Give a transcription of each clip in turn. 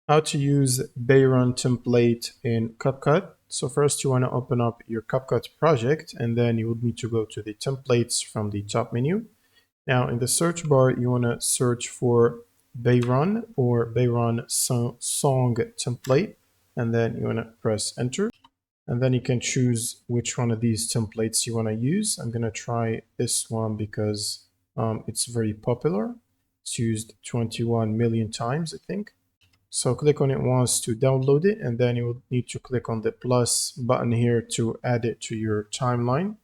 How to use Bairan Template in CapCut. So first you want to open up your CapCut project, and then you would need to go to the templates from the top menu. Now in the search bar, you want to search for Bairan or Bairan song template, and then you want to press enter. And then you can choose which one of these templates you want to use. I'm going to try this one because it's very popular. It's used 21 million times, I think. So click on it once to download it, and then you will need to click on the plus button here to add it to your timeline.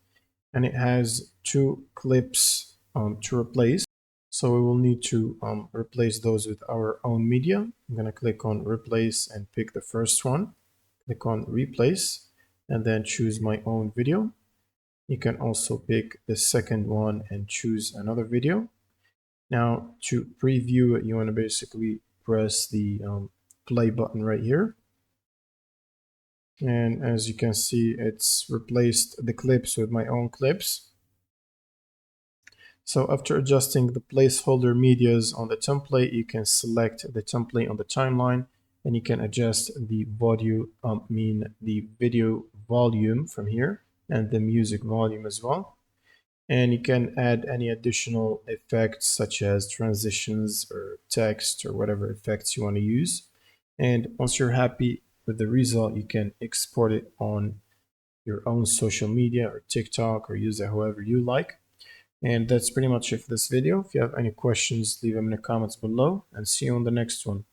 And it has two clips to replace. So we will need to replace those with our own media. I'm going to click on replace and pick the first one. Click on replace and then choose my own video. You can also pick the second one and choose another video. Now to preview it, you want to basically press the play button right here. And as you can see, it's replaced the clips with my own clips. So after adjusting the placeholder medias on the template, you can select the template on the timeline, and you can adjust the the video volume from here and the music volume as well. And you can add any additional effects such as transitions or text or whatever effects you want to use. And once you're happy with the result, you can export it on your own social media or TikTok or use it however you like. And that's pretty much it for this video. If you have any questions, leave them in the comments below, and see you on the next one.